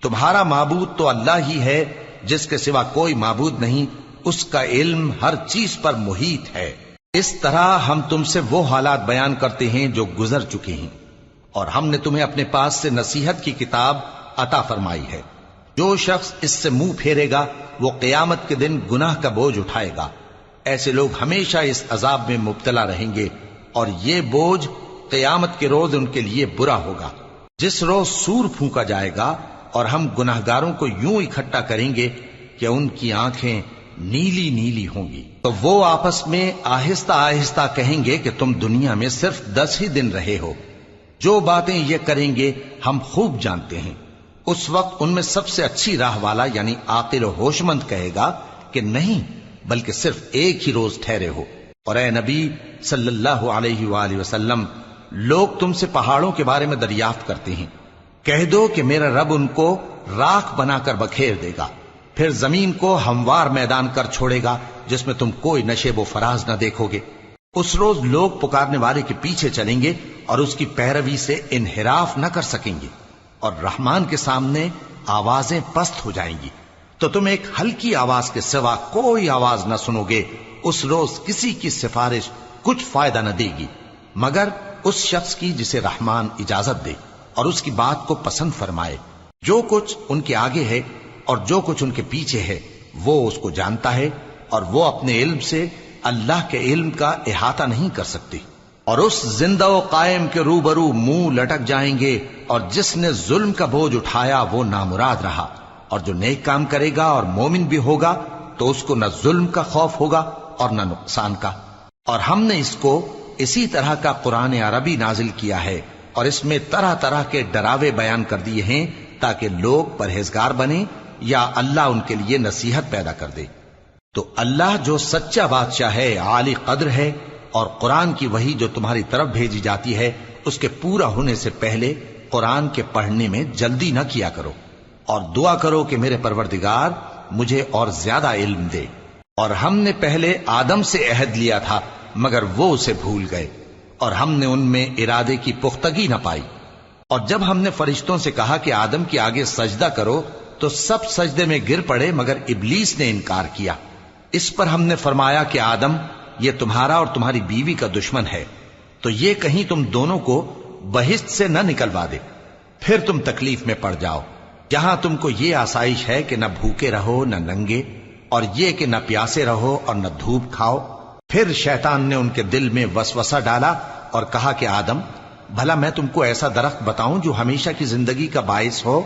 تمہارا معبود تو اللہ ہی ہے، جس کے سوا کوئی معبود نہیں، اس کا علم ہر چیز پر محیط ہے۔ اس طرح ہم تم سے وہ حالات بیان کرتے ہیں جو گزر چکے ہیں، اور ہم نے تمہیں اپنے پاس سے نصیحت کی کتاب عطا فرمائی ہے۔ جو شخص اس سے منہ پھیرے گا وہ قیامت کے دن گناہ کا بوجھ اٹھائے گا۔ ایسے لوگ ہمیشہ اس عذاب میں مبتلا رہیں گے، اور یہ بوجھ قیامت کے روز ان کے لیے برا ہوگا، جس روز سور پھونکا جائے گا اور ہم گناہگاروں کو یوں اکٹھا کریں گے کہ ان کی آنکھیں نیلی نیلی ہوں گی۔ تو وہ آپس میں آہستہ آہستہ کہیں گے کہ تم دنیا میں صرف 10 ہی دن رہے ہو، جو باتیں یہ کریں گے ہم خوب جانتے ہیں۔ اس وقت ان میں سب سے اچھی راہ والا یعنی عاقل و ہوش مند کہے گا کہ نہیں، بلکہ صرف ایک ہی روز ٹھہرے ہو۔ اور اے نبی صلی اللہ علیہ وآلہ وسلم، لوگ تم سے پہاڑوں کے بارے میں دریافت کرتے ہیں، کہہ دو کہ میرا رب ان کو راکھ بنا کر بکھیر دے گا، پھر زمین کو ہموار میدان کر چھوڑے گا جس میں تم کوئی نشیب و فراز نہ دیکھو گے۔ اس روز لوگ پکارنے والے کے پیچھے چلیں گے اور اس کی پیروی سے انحراف نہ کر سکیں گے، اور رحمان کے سامنے آوازیں پست ہو جائیں گی، تو تم ایک ہلکی آواز کے سوا کوئی آواز نہ سنو گے۔ اس روز کسی کی سفارش کچھ فائدہ نہ دے گی مگر اس شخص کی جسے رحمان اجازت دے اور اس کی بات کو پسند فرمائے۔ جو کچھ ان کے آگے ہے اور جو کچھ ان کے پیچھے ہے وہ اس کو جانتا ہے، اور وہ اپنے علم سے اللہ کے علم کا احاطہ نہیں کر سکتی۔ اور اس زندہ و قائم کے روبرو منہ لٹک جائیں گے، اور جس نے ظلم کا بوجھ اٹھایا وہ نامراد رہا، اور جو نیک کام کرے گا اور مومن بھی ہوگا تو اس کو نہ ظلم کا خوف ہوگا اور نہ نقصان کا۔ اور ہم نے اس کو اسی طرح کا قرآن عربی نازل کیا ہے، اور اس میں طرح طرح کے ڈراوے بیان کر دیے ہیں تاکہ لوگ پرہیزگار بنیں یا اللہ ان کے لیے نصیحت پیدا کر دے۔ تو اللہ جو سچا بادشاہ ہے، عالی قدر ہے، اور قرآن کی وحی جو تمہاری طرف بھیجی جاتی ہے اس کے پورا ہونے سے پہلے قرآن کے پڑھنے میں جلدی نہ کیا کرو، اور دعا کرو کہ میرے پروردگار مجھے اور زیادہ علم دے۔ اور ہم نے پہلے آدم سے عہد لیا تھا مگر وہ اسے بھول گئے، اور ہم نے ان میں ارادے کی پختگی نہ پائی۔ اور جب ہم نے فرشتوں سے کہا کہ آدم کے آگے سجدہ کرو تو سب سجدے میں گر پڑے مگر ابلیس نے انکار کیا۔ اس پر ہم نے فرمایا کہ آدم، یہ تمہارا اور تمہاری بیوی کا دشمن ہے، تو یہ کہیں تم دونوں کو بہشت سے نہ نکلوا دے، پھر تم تکلیف میں پڑ جاؤ۔ جہاں تم کو یہ آسائش ہے کہ نہ بھوکے رہو نہ ننگے، اور یہ کہ نہ پیاسے رہو اور نہ دھوپ کھاؤ۔ پھر شیطان نے ان کے دل میں وسوسہ ڈالا اور کہا کہ آدم، بھلا میں تم کو ایسا درخت بتاؤں جو ہمیشہ کی زندگی کا باعث ہو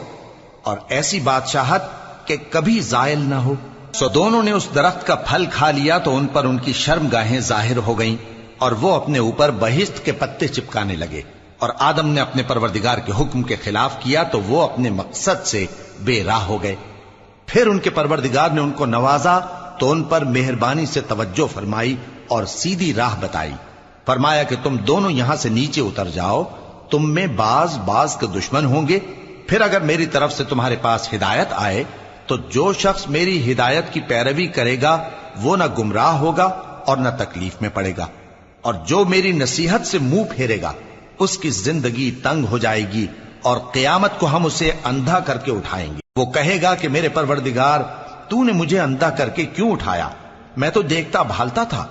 اور ایسی بادشاہت کہ کبھی زائل نہ ہو؟ سو دونوں نے اس درخت کا پھل کھا لیا تو ان پر ان کی شرم گاہیں ظاہر ہو گئیں، اور وہ اپنے اوپر بہشت کے پتے چپکانے لگے۔ اور آدم نے اپنے پروردگار کے حکم کے خلاف کیا تو وہ اپنے مقصد سے بے راہ ہو گئے۔ پھر ان کے پروردگار نے ان کو نوازا تو ان پر مہربانی سے توجہ فرمائی اور سیدھی راہ بتائی۔ فرمایا کہ تم دونوں یہاں سے نیچے اتر جاؤ، تم میں بعض کے دشمن ہوں گے، پھر اگر میری طرف سے تمہارے پاس ہدایت آئے تو جو شخص میری ہدایت کی پیروی کرے گا وہ نہ گمراہ ہوگا اور نہ تکلیف میں پڑے گا، اور جو میری نصیحت سے منہ پھیرے گا اس کی زندگی تنگ ہو جائے گی، اور قیامت کو ہم اسے اندھا کر کے اٹھائیں گے۔ وہ کہے گا کہ میرے پروردگار، تو نے مجھے اندھا کر کے کیوں اٹھایا؟ میں تو دیکھتا بھالتا تھا۔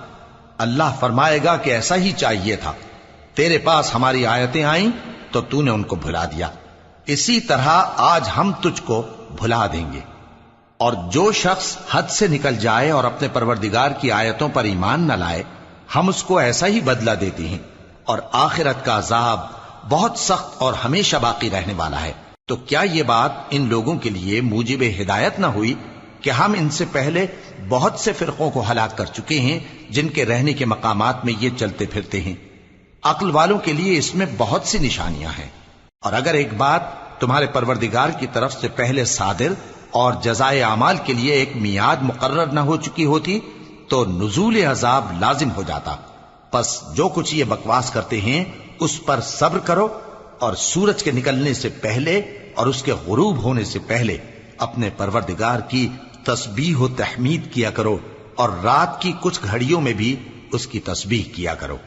اللہ فرمائے گا کہ ایسا ہی چاہیے تھا، تیرے پاس ہماری آیتیں آئیں تو تو نے ان کو بھلا دیا، اسی طرح آج ہم تجھ کو بھلا دیں گے۔ اور جو شخص حد سے نکل جائے اور اپنے پروردگار کی آیتوں پر ایمان نہ لائے، ہم اس کو ایسا ہی بدلہ دیتے ہیں، اور آخرت کا عذاب بہت سخت اور ہمیشہ باقی رہنے والا ہے۔ تو کیا یہ بات ان لوگوں کے لیے موجب ہدایت نہ ہوئی کہ ہم ان سے پہلے بہت سے فرقوں کو ہلاک کر چکے ہیں جن کے رہنے کے مقامات میں یہ چلتے پھرتے ہیں؟ عقل والوں کے لیے اس میں بہت سی نشانیاں ہیں۔ اور اگر ایک بات تمہارے پروردگار کی طرف سے پہلے صادر اور جزائے اعمال کے لیے ایک میعاد مقرر نہ ہو چکی ہوتی تو نزول عذاب لازم ہو جاتا۔ پس جو کچھ یہ بکواس کرتے ہیں اس پر صبر کرو، اور سورج کے نکلنے سے پہلے اور اس کے غروب ہونے سے پہلے اپنے پروردگار کی تسبیح و تحمید کیا کرو، اور رات کی کچھ گھڑیوں میں بھی اس کی تسبیح کیا کرو،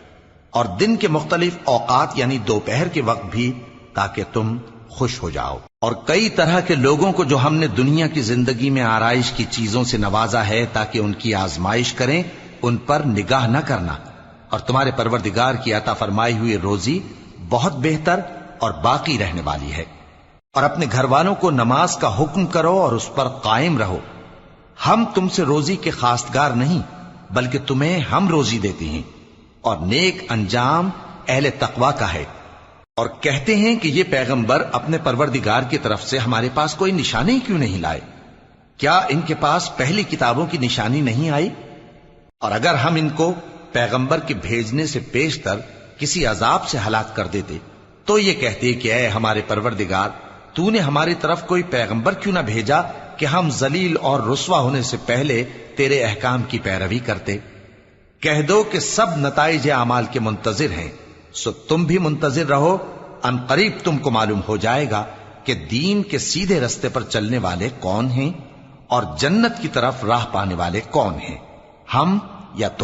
اور دن کے مختلف اوقات یعنی دوپہر کے وقت بھی، تاکہ تم خوش ہو جاؤ۔ اور کئی طرح کے لوگوں کو جو ہم نے دنیا کی زندگی میں آرائش کی چیزوں سے نوازا ہے تاکہ ان کی آزمائش کریں، ان پر نگاہ نہ کرنا، اور تمہارے پروردگار کی عطا فرمائی ہوئی روزی بہت بہتر اور باقی رہنے والی ہے۔ اور اپنے گھر والوں کو نماز کا حکم کرو اور اس پر قائم رہو۔ ہم تم سے روزی کے خواستگار نہیں، بلکہ تمہیں ہم روزی دیتے ہیں، اور نیک انجام اہل تقوی کا ہے۔ اور کہتے ہیں کہ یہ پیغمبر اپنے پروردگار کی طرف سے ہمارے پاس کوئی نشانی کیوں نہیں لائے؟ کیا ان کے پاس پہلی کتابوں کی نشانی نہیں آئی؟ اور اگر ہم ان کو پیغمبر کے بھیجنے سے پیشتر کسی عذاب سے ہلاک کر دیتے تو یہ کہتے کہ اے ہمارے پروردگار، تو نے ہماری طرف کوئی پیغمبر کیوں نہ بھیجا کہ ہم ذلیل اور رسوا ہونے سے پہلے تیرے احکام کی پیروی کرتے۔ کہہ دو کہ سب نتائج اعمال کے منتظر ہیں، سو تم بھی منتظر رہو، ان قریب تم کو معلوم ہو جائے گا کہ دین کے سیدھے رستے پر چلنے والے کون ہیں اور جنت کی طرف راہ پانے والے کون ہیں، ہم یا تم۔